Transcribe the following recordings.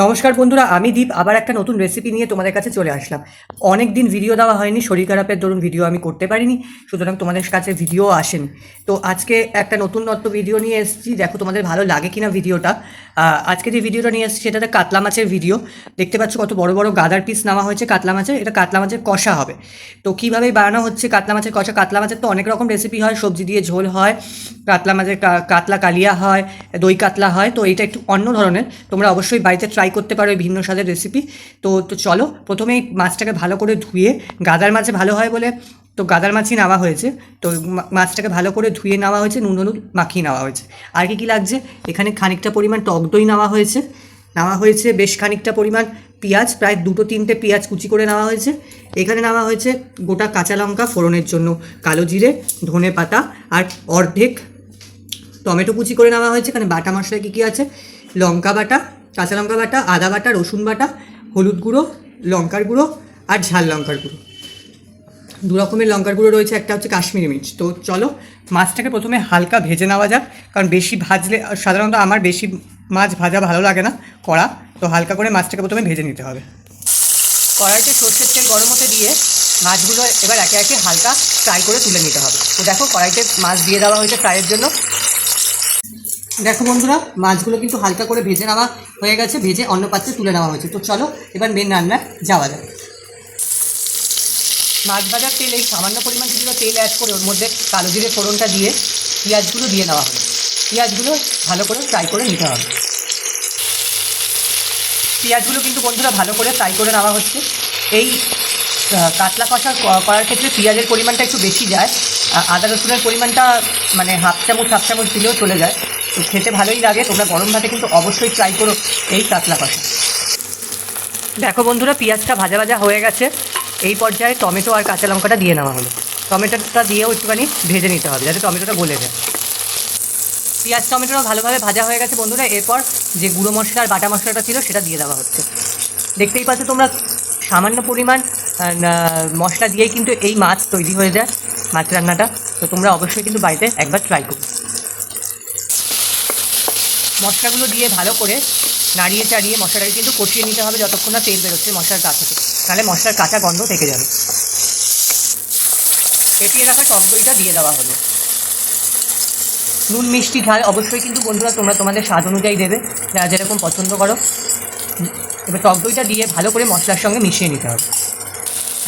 নমস্কার বন্ধুরা, আমি দীপ আবার একটা নতুন রেসিপি নিয়ে তোমাদের কাছে চলে আসলাম। অনেক দিন ভিডিও দেওয়া হয়নি, শরীর খারাপের দরুন ভিডিও আমি করতে পারিনি, সুতরাং তোমাদের কাছে ভিডিও আসেনি। তো আজকে একটা নতুনত্ব ভিডিও নিয়ে এসেছি, দেখো তোমাদের ভালো লাগে কিনা ভিডিওটা। আজকে যে ভিডিওটা নিয়ে এসেছি সেটাতে কাতলা মাছের ভিডিও। দেখতে পাচ্ছ কত বড় বড় গাদার পিস নেওয়া হয়েছে কাতলা মাছের। এটা কাতলা মাছের কষা হবে। তো কীভাবে বানানো হচ্ছে কাতলা মাছের কষা? কাতলা মাছের তো অনেক রকম রেসিপি হয়, সবজি দিয়ে ঝোল হয়, কাতলা মাছের কাতলা কালিয়া হয়, দই কাতলা হয়। তো এটা একটু অন্য ধরনের, তোমরা অবশ্যই বাড়িতে ট্রাই করতে পারো এই ভিন্ন স্বাদের রেসিপি। তো চলো, প্রথমেই মাছটাকে ভালো করে ধুয়ে, গাদার মাছে ভালো হয় বলে তো গাদার মাছই নেওয়া হয়েছে। তো মাছটাকে ভালো করে ধুয়ে নেওয়া হয়েছে, নুন হলুদ মাখিয়ে নেওয়া হয়েছে। আর কি কী লাগছে, এখানে খানিকটা পরিমাণ টক দই নেওয়া হয়েছে বেশ খানিকটা পরিমাণ পেঁয়াজ, প্রায় 2-3টে পেঁয়াজ কুচি করে নেওয়া হয়েছে। এখানে নেওয়া হয়েছে গোটা কাঁচা লঙ্কা ফোড়নের জন্য, কালো জিরে, ধনে পাতা, আর অর্ধেক টমেটো কুচি করে নেওয়া হয়েছে। এখানে বাটা মশলা কী কী আছে, লঙ্কা বাটা, কাঁচা লঙ্কা বাটা, আদা বাটা, রসুন বাটা, হলুদ গুঁড়ো, লঙ্কার গুঁড়ো আর ঝাল লঙ্কার গুঁড়ো। দু রকমের লঙ্কার গুঁড়ো রয়েছে, একটা হচ্ছে কাশ্মীরি মির্চ। তো চলো, মাছটাকে প্রথমে হালকা ভেজে নেওয়া যাক, কারণ বেশি ভাজলে, সাধারণত আমার বেশি মাছ ভাজা ভালো লাগে না কড়া, তো হালকা করে মাছটাকে প্রথমে ভেজে নিতে হবে। কড়াইতে সর্ষের তেল গরম হতে দিয়ে মাছগুলো এবার একে একে হালকা ফ্রাই করে তুলে নিতে হবে। তো দেখো, কড়াইতে মাছ দিয়ে দেওয়া হয়েছে ফ্রাইয়ের জন্য। দেখো বন্ধুরা, মাছগুলো কিন্তু হালকা করে ভেজে নেওয়া হয়ে গেছে, ভেজে অন্য পাত্রে তুলে নেওয়া হয়েছে। তো চলো এবার মেন রান্নায় যাওয়া যাক। মাছ ভাজার তেল, এই সামান্য পরিমাণ কিছুটা তেল অ্যাড করে ওর মধ্যে কালো জিরে ফোড়নটা দিয়ে পেঁয়াজগুলো দিয়ে নেওয়া হবে। পেঁয়াজগুলো ভালো করে ফ্রাই করে নিতে হবে। পেঁয়াজগুলো কিন্তু বন্ধুরা ভালো করে ফ্রাই করে নেওয়া হচ্ছে। এই কাতলা কষা করার ক্ষেত্রে পেঁয়াজের পরিমাণটা একটু বেশি যায়, আদা রসুনের পরিমাণটা মানে হাফ চামচ দিলেও চলে যায়। তো খেতে ভালোই লাগে। তোমরা গরম ভাতে কিন্তু অবশ্যই ট্রাই করো এই কাতলা কষা। দেখো বন্ধুরা, পেঁয়াজটা ভাজা ভাজা হয়ে গেছে। এই পর্যায়ে টমেটো আর কাঁচা লঙ্কাটা দিয়ে নেওয়া হলো। টমেটোটা দিয়েও একটুখানি ভেজে নিতে হবে যাতে টমেটোটা গলে যায়। পেঁয়াজ টমেটোটা ভালোভাবে ভাজা হয়ে গেছে বন্ধুরা। এরপর যে গুঁড়ো মশলা আর বাটা মশলাটা ছিল সেটা দিয়ে দেওয়া হচ্ছে। দেখতেই পাচ্ছ তোমরা, সামান্য পরিমাণ মশলা দিয়েই কিন্তু এই মাছ তৈরি হয়ে যায়, মাছ রান্নাটা। তো তোমরা অবশ্যই কিন্তু বাড়িতে একবার ট্রাই করো। মশলাগুলো দিয়ে ভালো করে নাড়িয়ে চাড়িয়ে মশলাটাকে কিন্তু কষিয়ে নিতে হবে যতক্ষণ না তেল বেরোচ্ছে মশলার গা থেকে, তাহলে মশলার কাঁচা গন্ধ থেকে যাবে। ফেটিয়ে রাখা টক দইটা দিয়ে দেওয়া হলো। নুন মিষ্টি ঝাল অবশ্যই কিন্তু বন্ধুরা তোমরা তোমাদের স্বাদ অনুযায়ী দেবে, যারা যেরকম পছন্দ করো। এবার টক দইটা দিয়ে ভালো করে মশলার সঙ্গে মিশিয়ে নিতে হবে।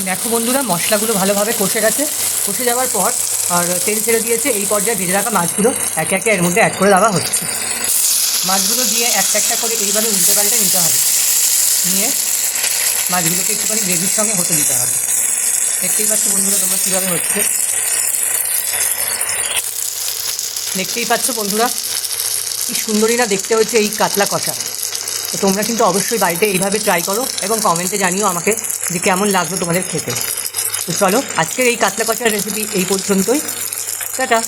দেখো বন্ধুরা, মশলাগুলো ভালোভাবে কষে গেছে। কষে যাওয়ার পর আর তেল ছেড়ে দিয়েছে। এই পর্যায়ে ভেজে রাখা মাছগুলো একে একে এর মধ্যে অ্যাড করে দেওয়া হচ্ছে। মাছগুলো দিয়ে একটা একটা করে এইভাবে উল্টে পাল্টে নিতে হবে, নিয়ে মাছগুলোকে একটুখানি গ্রেভির সঙ্গে হতে দিতে হবে। দেখতেই পাচ্ছ বন্ধুরা তোমরা কীভাবে হচ্ছে, দেখতেই পাচ্ছ বন্ধুরা কি সুন্দরই না দেখতে হচ্ছে এই কাতলা কষা। তো তোমরা কিন্তু অবশ্যই বাড়িতে এইভাবে ট্রাই করো এবং কমেন্টে জানিও আমাকে যে কেমন লাগলো তোমাদের খেতে। তো চলো, আজকের এই কাতলা কষার রেসিপি এই পর্যন্তই। টাটা।